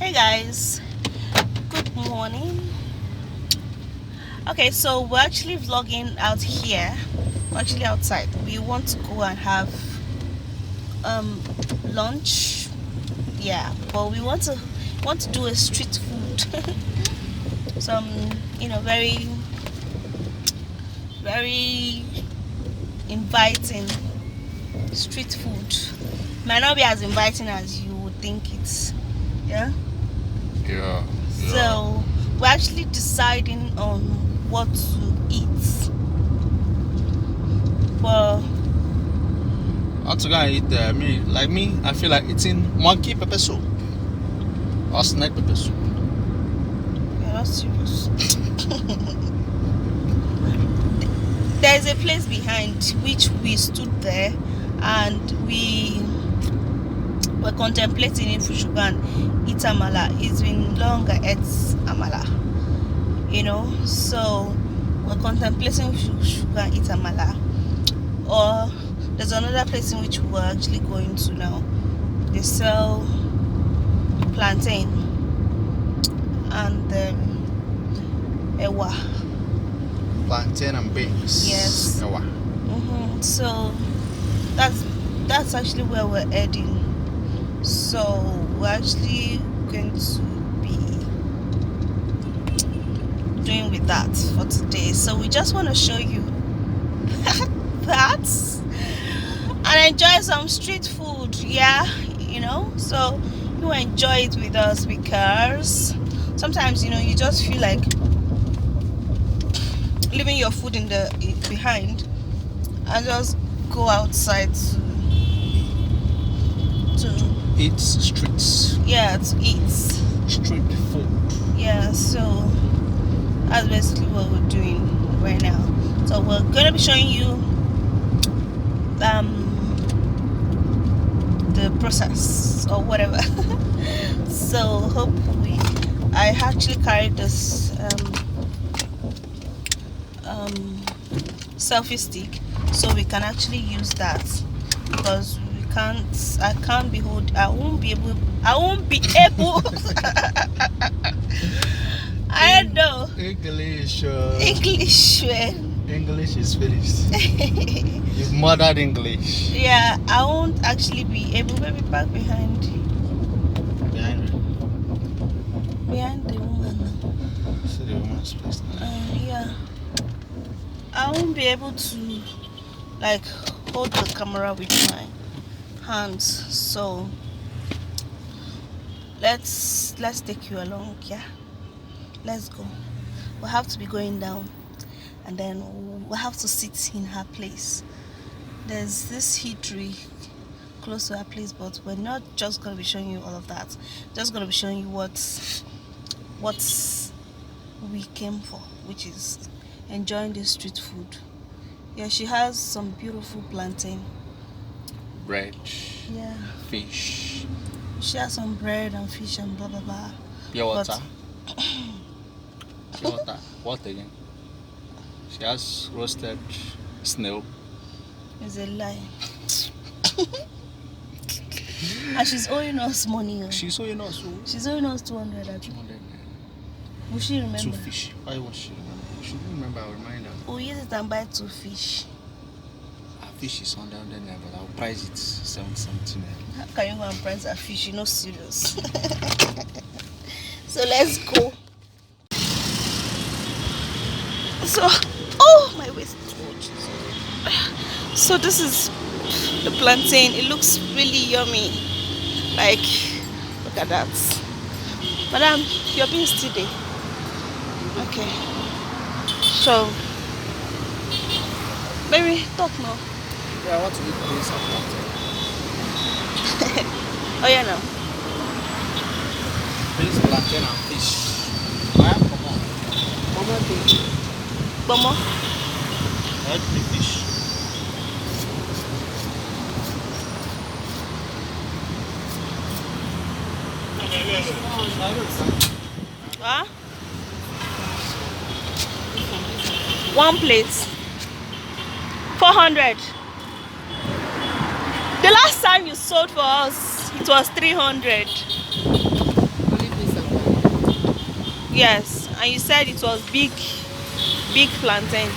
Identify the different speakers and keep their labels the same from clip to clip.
Speaker 1: Hey guys, good morning. Okay, so we're actually vlogging out here. We're actually outside. We want to go and have lunch. Yeah, but we want to do a street food. Some very very inviting street food. Might not be as inviting as you would think it's. Yeah.
Speaker 2: Yeah.
Speaker 1: So we're actually deciding on what to eat. Well,
Speaker 2: I want to go and eat. I feel like eating monkey pepper soup or snake pepper soup.
Speaker 1: you're not serious. There's a place behind which we stood there and we were contemplating if we should go and eat amala. It's been long I ate amala, so we're contemplating if we should go and eat amala. Or there's another place in which we're actually going to now. They sell plantain and ewa.
Speaker 2: Plantain and beans.
Speaker 1: Yes.
Speaker 2: Ewa.
Speaker 1: So that's actually where we're heading. So we're actually going to be doing with that for today. So we just want to show you that and enjoy some street food. Yeah, so you enjoy it with us, because sometimes you just feel like leaving your food behind and just go outside to
Speaker 2: Eat streets.
Speaker 1: yeah, to eat.
Speaker 2: Street food.
Speaker 1: Yeah, so that's basically what we're doing right now. So we're gonna be showing you the process or whatever. So hopefully I actually carried this selfie stick so we can actually use that, because I won't be able I don't know
Speaker 2: English.
Speaker 1: English
Speaker 2: is finished. You've murdered English.
Speaker 1: Yeah, I won't actually be able. Maybe back behind the woman.
Speaker 2: See the woman's place.
Speaker 1: Yeah, I won't be able to hold the camera with my hands. So let's take you along. Yeah, let's go. We'll have to be going down, and then we'll have to sit in her place. There's this eatery close to her place, but we're not just going to be showing you all of that. Just going to be showing you what we came for, which is enjoying the street food. Yeah, she has some beautiful plantain.
Speaker 2: Bread.
Speaker 1: Yeah.
Speaker 2: Fish.
Speaker 1: She has some bread and fish and blah blah blah.
Speaker 2: Pure water. Pure water. What again? She has roasted snail.
Speaker 1: It's a lie. And she's owing us money.
Speaker 2: She's owing us.
Speaker 1: She's owing us 200.
Speaker 2: 200.
Speaker 1: Will she remember?
Speaker 2: 2 fish. Why won't she remember? She didn't remember. I'll remind her.
Speaker 1: We'll use it and buy 2 fish.
Speaker 2: Our fish is under there, but I'll price it 7 something.
Speaker 1: How can you go and price a fish? You're not serious. So let's go. So, oh my waist. Oh, Jesus. So this is the plantain. It looks really yummy. Look at that. Madam, you're being steady. Okay. So, baby, talk now.
Speaker 2: Yeah, I want to eat this and plantain.
Speaker 1: Oh yeah, no.
Speaker 2: This plantain and fish. I have
Speaker 1: Bomo.
Speaker 2: I like the fish.
Speaker 1: Huh? One plate. 400. The last time you sold for us, it was 300. Yes, and you said it was big, big plantain.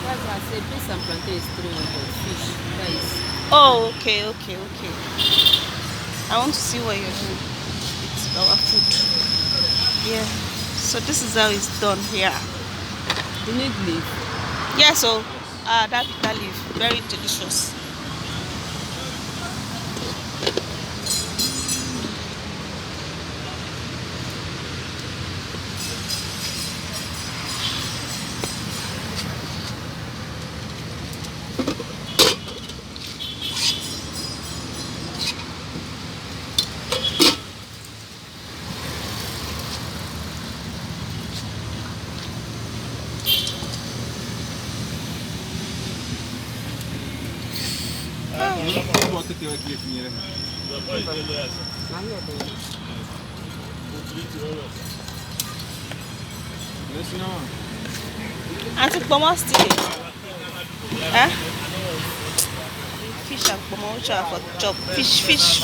Speaker 3: That's why I say beans and plantain is 300. Fish, that is.
Speaker 1: Oh, okay, okay, okay. I want to see what you're doing. It's our food. Yeah. So this is how it's done here.
Speaker 3: You need leaf.
Speaker 1: Yeah, so that bitter leaf, very delicious. Auntie Pomo still dey. Eh? Fish and Pomo, which one for chop? Fish, fish.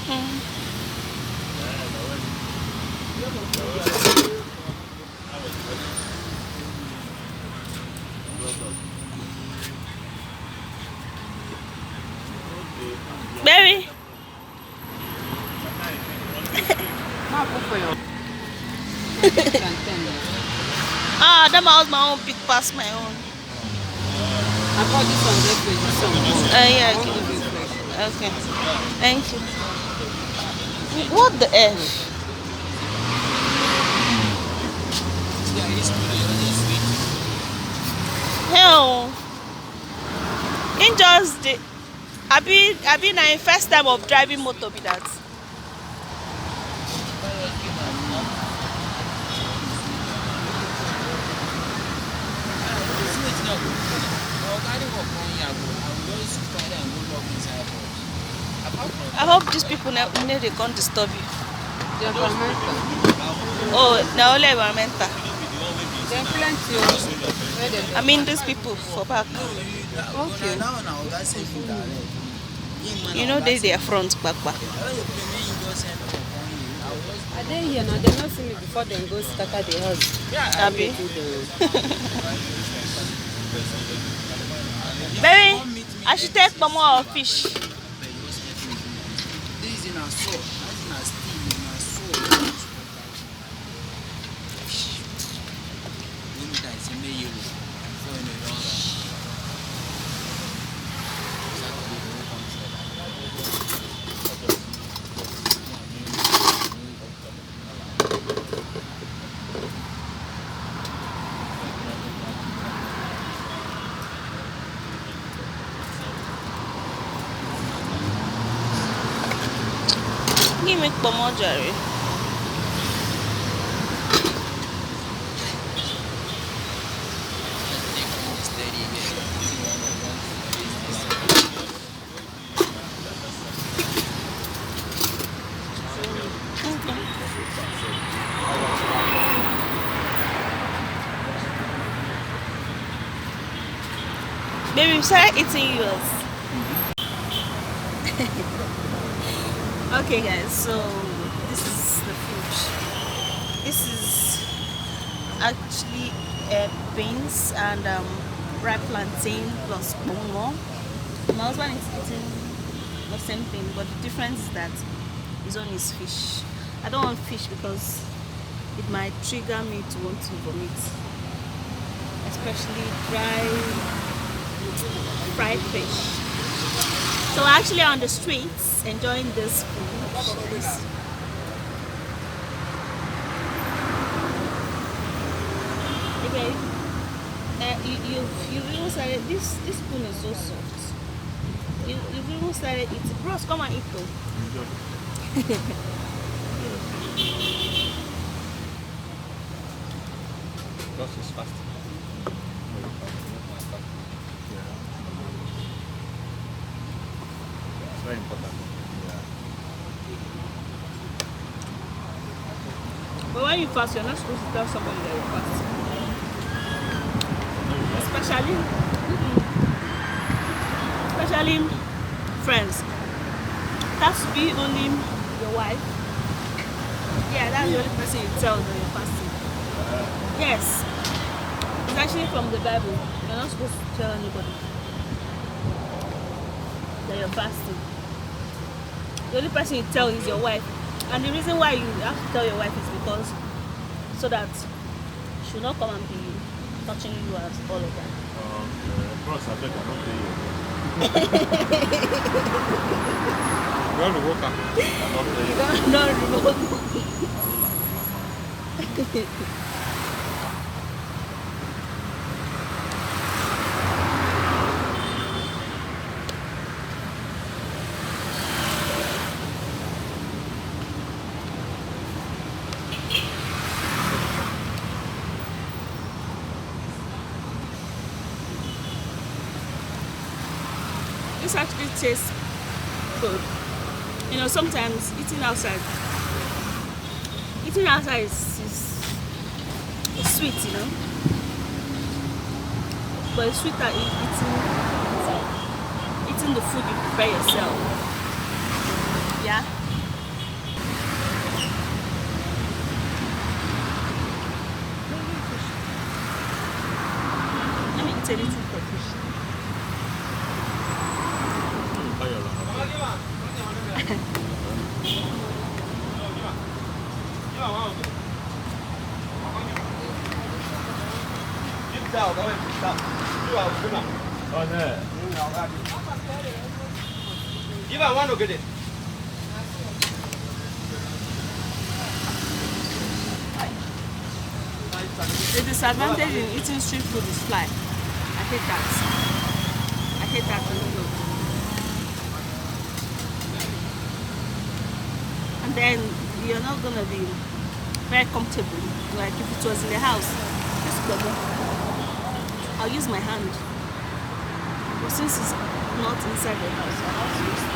Speaker 1: Hmm. Baby,
Speaker 3: Now go for your plantain.
Speaker 1: that my husband own big pass my own.
Speaker 3: I bought this one very fresh. This one cold.
Speaker 1: Yeah,
Speaker 3: I want
Speaker 1: okay.
Speaker 3: to be fresh.
Speaker 1: Okay. Thank you. What the F? Hell, in just the I been na him first time of driving motor be that. I hope these people now they can't disturb you.
Speaker 3: They are fermented.
Speaker 1: Oh, now only environmental.
Speaker 3: There are plenty of where they
Speaker 1: I mean these people for back.
Speaker 3: okay.
Speaker 1: You know they are front back.
Speaker 3: Are they here now? They not see me before they go scatter the house.
Speaker 1: Abby. Baby, I should take some more fish. Give me some more, Jerry. Baby, we started eating yours. Okay, guys, so this is the food. This is actually beans and ripe plantain plus bongo. My husband is eating the same thing, but the difference is that his own is fish. I don't want fish because it might trigger me to want to vomit, especially fried fish. So we're actually on the streets enjoying this food. Okay, you've even started. This spoon is so soft. You've even started eating. Bros, come and eat though.
Speaker 2: Because it's fast. It's very important.
Speaker 1: But when you fast, you're not supposed to tell somebody that you fast. Especially, only friends. It has to be only your wife. Yeah, that's the only person you tell that you're fasting. Yes. It's actually from the Bible. You're not supposed to tell anybody that you're fasting. The only person you tell is your wife. And the reason why you have to tell your wife is because so that she will not come and be touching you as all of that.
Speaker 4: Bros, I beg, I don't pay you. You want to work out? I don't pay you.
Speaker 1: No, no. This actually tastes good. You know, sometimes eating outside is sweet, you know. But it's sweeter eating the food you prepare yourself. Yeah. Let me eat a little fish. The disadvantage in eating street food is fly. I hate that. I hate that a lot. And then you're not gonna be very comfortable. Like if it was in the house, just go. I'll use my hand. But since it's not inside the house, I have to use it.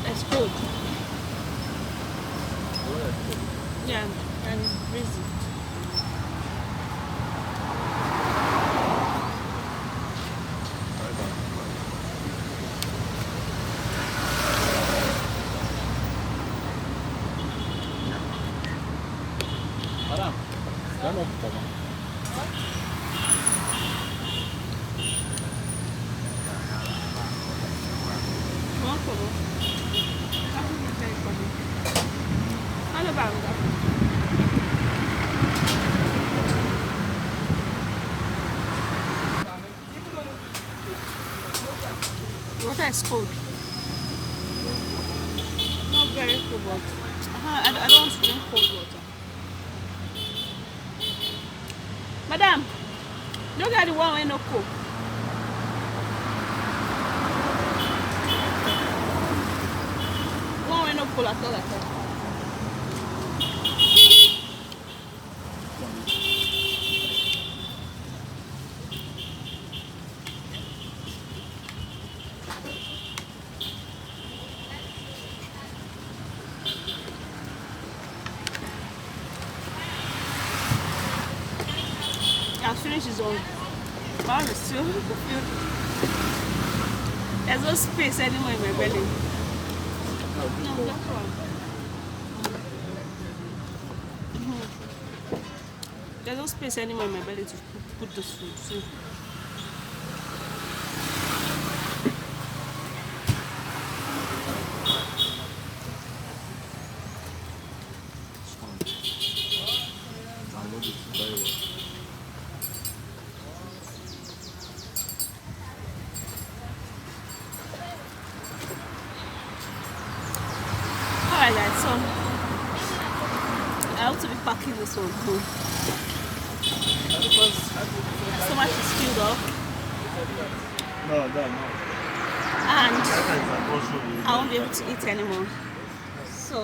Speaker 1: It's cold. Yeah, and it's breezy.
Speaker 4: Madam, come on, come on.
Speaker 1: One color. That would be very funny. All about that. Water is cold. Not very cold, but I don't want to drink cold water. Madam, look at the one with no coke. One with no cola at all. I'll finish his own. Mine is still filled. There's no space anymore in my belly. No, that's one. There's no space anymore in my belly to put this food. See?
Speaker 4: Download it very well.
Speaker 1: Alright guys, so I have to be packing this one home. because the stomach is filled up
Speaker 4: No.
Speaker 1: and
Speaker 4: That is a grocery.
Speaker 1: I won't be able to eat anymore. So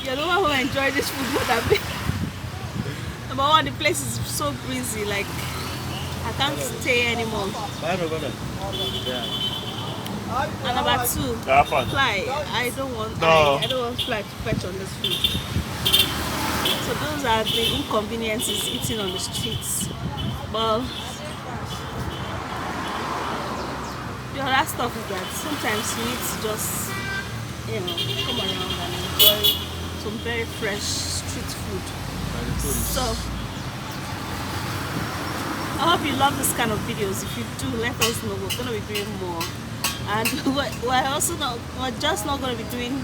Speaker 1: you're the one who enjoy this food more than me. Number one, the place is so breezy, like I can't stay anymore.
Speaker 4: Yeah.
Speaker 1: And number two,
Speaker 4: That fun.
Speaker 1: fly. I don't want
Speaker 4: No.
Speaker 1: I don't want fly to fetch on this food. So those are the inconveniences eating on the streets. But the other stuff is that sometimes you need to just, come around and enjoy some very fresh street food. So I hope you love this kind of videos. If you do, let us know. We're gonna be doing more. And we're just not gonna be doing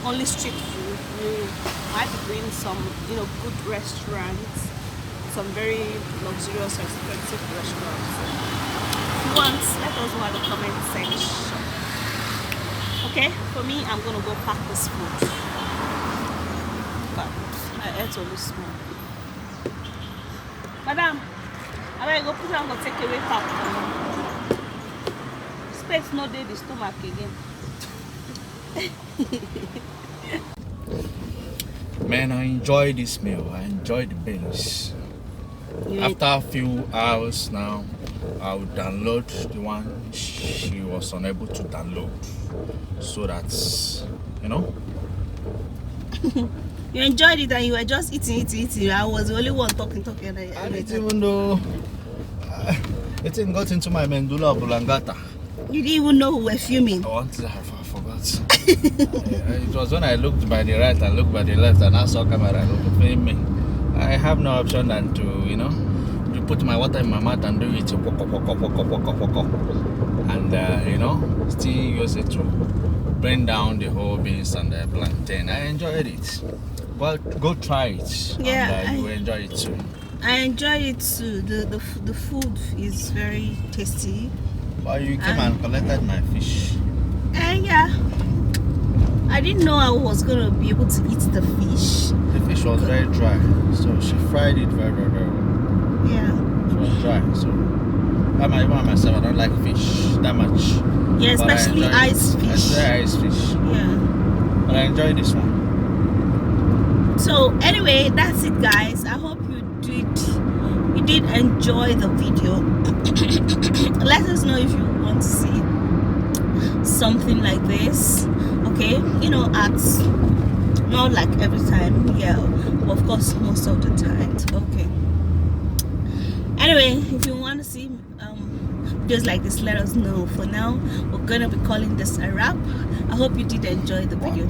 Speaker 1: only street food. We might be doing some, good restaurants, some very luxurious, expensive restaurants. If you want, let us know in the comment section. Okay, for me, I'm gonna go pack this food. But I ate only small. Madam, I better go put on go take away pack. Space no dey the stomach again.
Speaker 2: Man, I enjoy this meal. I enjoy the beans. After a few hours now, I will download the one she was unable to download. So that's,
Speaker 1: You enjoyed it and you were just eating. I was the only one talking. And
Speaker 2: And it even though it didn't got into my medulla oblongata.
Speaker 1: you didn't even know who were filming.
Speaker 2: I forgot. It was when I looked by the right and looked by the left and I saw camera film me. I have no option than to put my water in my mouth and do it and still use it to bring down the whole beans and the plantain. I enjoyed it. But go try it.
Speaker 1: Yeah,
Speaker 2: and you will enjoy it too.
Speaker 1: I enjoyed it too. The food is very tasty.
Speaker 2: But you came and collected my fish.
Speaker 1: And yeah, I didn't know I was gonna be able to eat the fish.
Speaker 2: The fish was very dry, so she fried it very, very, very well.
Speaker 1: Yeah.
Speaker 2: It was dry, so even myself, I don't like fish that much.
Speaker 1: Yeah,
Speaker 2: But I
Speaker 1: especially
Speaker 2: enjoy
Speaker 1: ice
Speaker 2: it.
Speaker 1: fish.
Speaker 2: I enjoy ice fish,
Speaker 1: Yeah.
Speaker 2: but I enjoy this one.
Speaker 1: So anyway, that's it, guys. I hope you did enjoy the video. Let us know if you want to see something like this. Okay, at not like every time, yeah, but of course most of the time. Okay. Anyway, if you want to see videos like this, let us know. For now, we're gonna be calling this a wrap. I hope you did enjoy the video.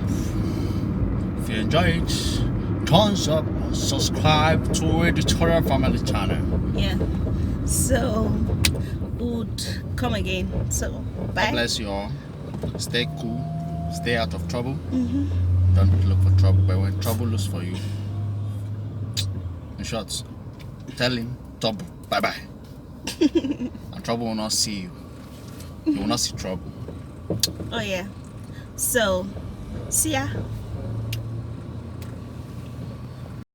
Speaker 2: If you enjoy it, thumbs up, subscribe to Editorial Family Channel.
Speaker 1: Yeah. So would come again. So bye.
Speaker 2: God bless you all. Stay cool. Stay out of trouble.
Speaker 1: Mm-hmm.
Speaker 2: Don't look for trouble, but when trouble looks for you, in short, tell him trouble, bye bye. And trouble will not see you. You will not see trouble.
Speaker 1: Oh yeah. So see ya.